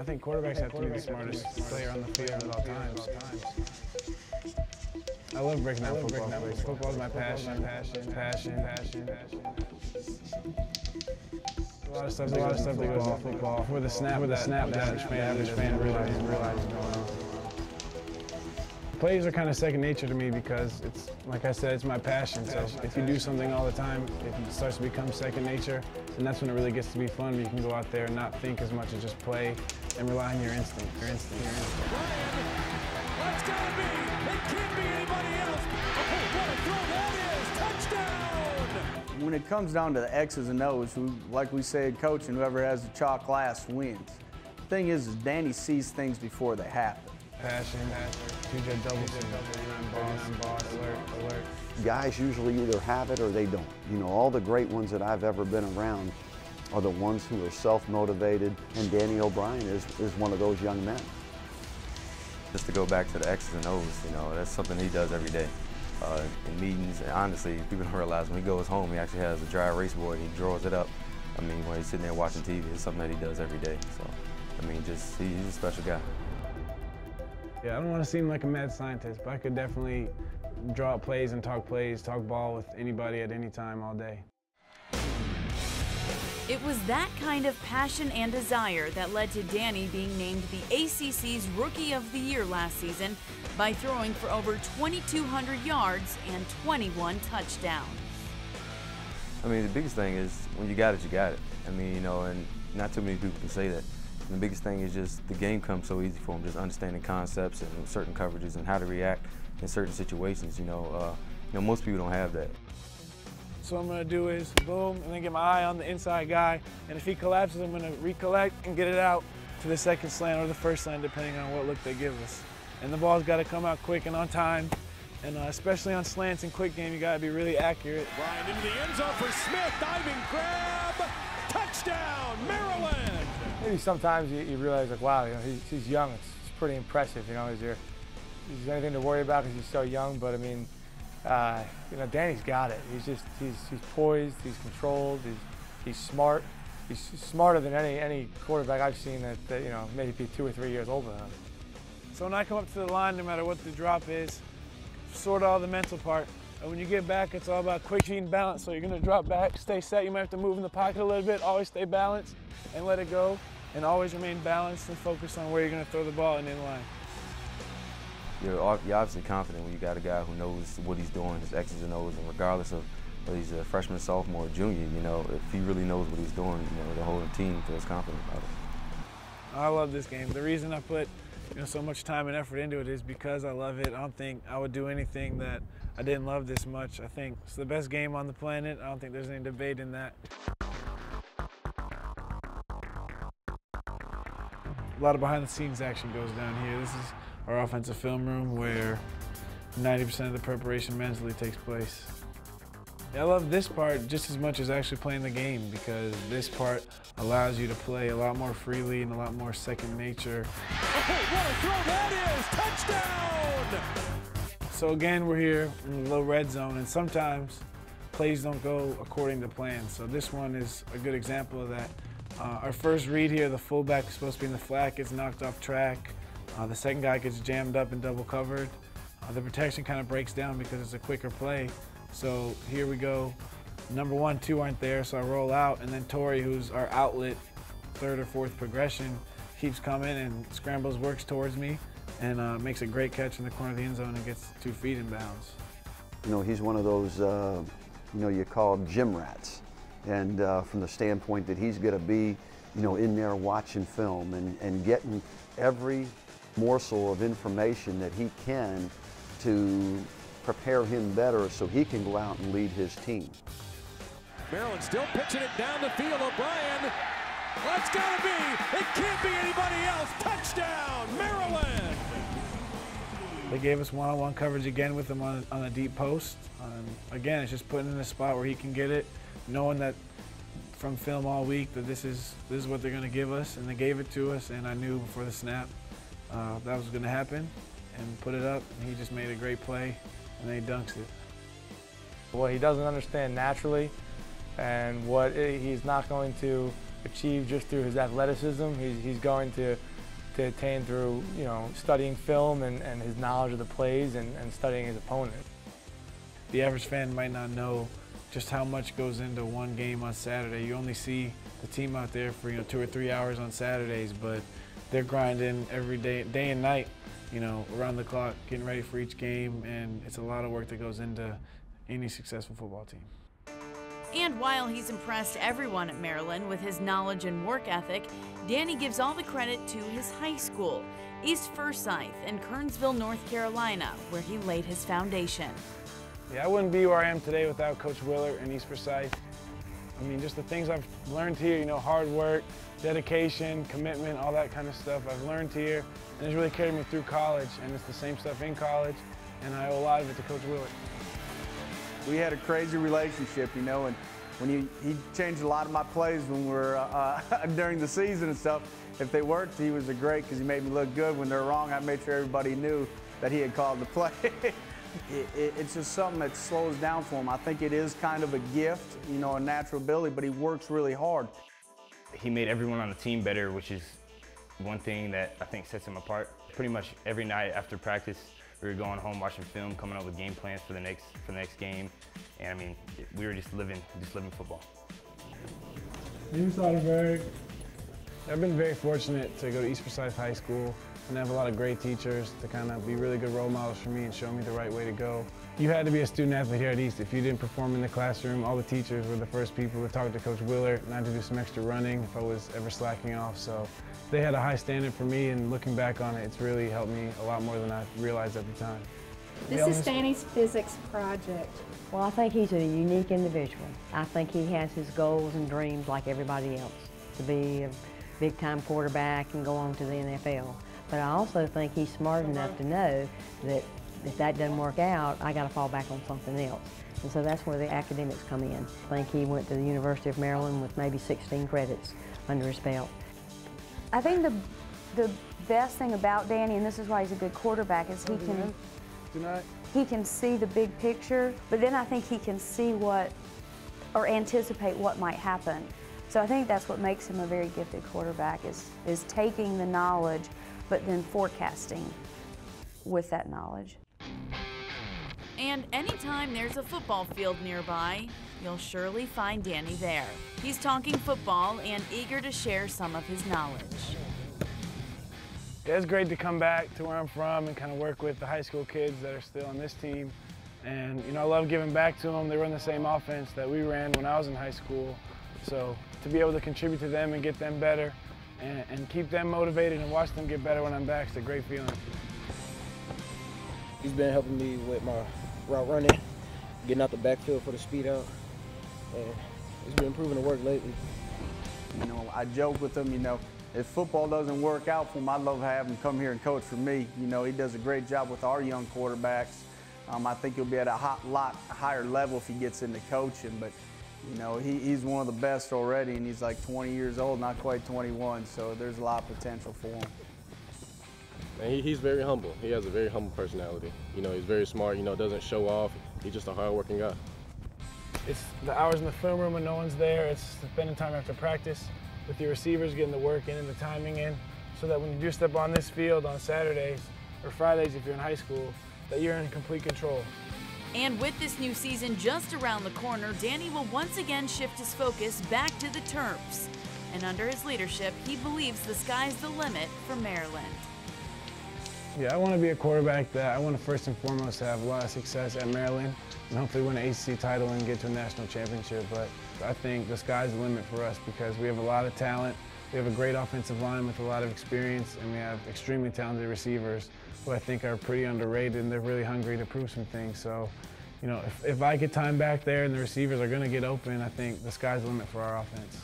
I think quarterbacks have to be the smartest player on the field at all times. I love breaking down football plays. Football is my passion. A lot of stuff that goes off football. Before the snap, the average fan realizes what's going on. Plays are kind of second nature to me because it's, like I said, it's my passion. So if you do something all the time, it starts to become second nature, and that's when it really gets to be fun. You can go out there and not think as much as just play and rely on your instinct. Brian, that's gotta be. It can't be anybody else. Oh, what a throw that is! Touchdown! When it comes down to the X's and O's, who, like we say in coaching, whoever has the chalk last wins. The thing is Danny sees things before they happen. Passion, TJ double, 39 boss, alert. Guys usually either have it or they don't. You know, all the great ones that I've ever been around are the ones who are self-motivated, and Danny OBrien is one of those young men. Just to go back to the X's and O's, you know, that's something he does every day. In meetings, and honestly, people don't realize when he goes home, he actually has a dry erase board, he draws it up. I mean, when he's sitting there watching TV, it's something that he does every day. So, I mean, he's a special guy. Yeah, I don't want to seem like a mad scientist, but I could definitely draw up plays and talk ball with anybody at any time all day. It was that kind of passion and desire that led to Danny being named the ACC's Rookie of the Year last season by throwing for over 2,200 yards and 21 touchdowns. I mean, the biggest thing is when you got it, you got it. I mean, you know, and not too many people can say that. And the biggest thing is just the game comes so easy for him, just understanding concepts and certain coverages and how to react in certain situations. You know, most people don't have that. So what I'm gonna do is boom, and then get my eye on the inside guy, and if he collapses, I'm gonna recollect and get it out to the second slant or the first slant, depending on what look they give us. And the ball's gotta come out quick and on time, and especially on slants and quick game, you gotta be really accurate. Brian into the end zone for Smith, diving grab, touchdown, Maryland! Maybe sometimes you realize, like, wow, you know, he's young. It's pretty impressive. You know, is there anything to worry about because he's so young? But I mean, you know, Danny's got it. He's poised. He's controlled. He's smart. He's smarter than any quarterback I've seen that you know, maybe 2 or 3 years older than him. So when I come up to the line, no matter what the drop is, sort all the mental part. And when you get back, it's all about quick feet and balance. So you're gonna drop back, stay set. You might have to move in the pocket a little bit. Always stay balanced and let it go. And always remain balanced and focus on where you're going to throw the ball and in line. You're obviously confident when you got a guy who knows what he's doing, his X's and O's, and regardless of whether he's a freshman, sophomore, or junior, you know, if he really knows what he's doing, you know, the whole team feels confident about it. I love this game. The reason I put so much time and effort into it is because I love it. I don't think I would do anything that I didn't love this much. I think it's the best game on the planet. I don't think there's any debate in that. A lot of behind-the-scenes action goes down here. This is our offensive film room where 90% of the preparation mentally takes place. I love this part just as much as actually playing the game because this part allows you to play a lot more freely and a lot more second nature. Oh, what a throw that is! Touchdown! So again, we're here in the low red zone, and sometimes plays don't go according to plan. So this one is a good example of that. Our first read here, the fullback is supposed to be in the flat, gets knocked off track. The second guy gets jammed up and double covered. The protection kind of breaks down because it's a quicker play. So here we go. Number 1, 2 aren't there, so I roll out, and then Torrey, who's our outlet, third or fourth progression, keeps coming and scrambles, works towards me, and makes a great catch in the corner of the end zone and gets 2 feet in bounds. You know, he's one of those, you know, you call gym rats. And from the standpoint that he's going to be, you know, in there watching film and getting every morsel of information that he can to prepare him better so he can go out and lead his team. Maryland still pitching it down the field. OBrien, that's got to be. It can't be anybody else. Touchdown, Maryland. They gave us one-on-one coverage again with him on a deep post. Again, it's just putting him in a spot where he can get it, knowing that from film all week that this is what they're going to give us, and they gave it to us, and I knew before the snap that was going to happen, and put it up, and he just made a great play, and then he dunks it. What he doesn't understand naturally, and what he's not going to achieve just through his athleticism, he's going to to attain through, you know, studying film and his knowledge of the plays and studying his opponent. The average fan might not know just how much goes into one game on Saturday. You only see the team out there for 2 or 3 hours on Saturdays, but they're grinding every day, day and night, around the clock, getting ready for each game, and it's a lot of work that goes into any successful football team. And while he's impressed everyone at Maryland with his knowledge and work ethic, Danny gives all the credit to his high school, East Forsyth in Kernsville, North Carolina, where he laid his foundation. Yeah, I wouldn't be where I am today without Coach Willard and East Forsyth. I mean, just the things I've learned here, hard work, dedication, commitment, all that kind of stuff I've learned here, and it's really carried me through college, and it's the same stuff in college, and I owe a lot of it to Coach Willard. We had a crazy relationship, and when he changed a lot of my plays when we were during the season and stuff. If they worked, he was great because he made me look good. When they're wrong, I made sure everybody knew that he had called the play. It's just something that slows down for him. I think it is kind of a gift, a natural ability, but he works really hard. He made everyone on the team better, which is one thing that I think sets him apart. Pretty much every night after practice, we were going home, watching film, coming up with game plans for the next game, and I mean, we were just living football. I've been very fortunate to go to East Forsyth High School and have a lot of great teachers to kind of be really good role models for me and show me the right way to go. You had to be a student athlete here at East. If you didn't perform in the classroom, all the teachers were the first people to talk to Coach Willard and I had to do some extra running if I was ever slacking off. So they had a high standard for me, and looking back on it, it's really helped me a lot more than I realized at the time. This is Danny's physics project. Well, I think he's a unique individual. I think he has his goals and dreams like everybody else, to be a big-time quarterback and go on to the NFL. But I also think he's smart enough to know that if that doesn't work out, I got to fall back on something else. And so that's where the academics come in. I think he went to the University of Maryland with maybe 16 credits under his belt. I think the best thing about Danny, and this is why he's a good quarterback, is he can see the big picture, but then I think he can see or anticipate what might happen. So I think that's what makes him a very gifted quarterback, is taking the knowledge, but then forecasting with that knowledge. And anytime there's a football field nearby, you'll surely find Danny there. He's talking football and eager to share some of his knowledge. Yeah, it's great to come back to where I'm from and kind of work with the high school kids that are still on this team. And I love giving back to them. They run the same offense that we ran when I was in high school. So to be able to contribute to them and get them better and keep them motivated and watch them get better when I'm back, it's a great feeling. He's been helping me with my route running, getting out the backfield for the speed out, and he's been improving the work lately. I joke with him, if football doesn't work out for him, I'd love to have him come here and coach for me. He does a great job with our young quarterbacks. I think he'll be at a lot higher level if he gets into coaching, but he's one of the best already, and he's like 20 years old, not quite 21, so there's a lot of potential for him. And he's very humble. He has a very humble personality. He's very smart, doesn't show off. He's just a hard-working guy. It's the hours in the film room when no one's there. It's spending time after practice with your receivers, getting the work in and the timing in, so that when you do step on this field on Saturdays or Fridays if you're in high school, that you're in complete control. And with this new season just around the corner, Danny will once again shift his focus back to the Terps. And under his leadership, he believes the sky's the limit for Maryland. Yeah, I want to be a quarterback that I want to first and foremost have a lot of success at Maryland and hopefully win an ACC title and get to a national championship. But I think the sky's the limit for us because we have a lot of talent. We have a great offensive line with a lot of experience, and we have extremely talented receivers who I think are pretty underrated, and they're really hungry to prove some things. So, if I get time back there and the receivers are going to get open, I think the sky's the limit for our offense.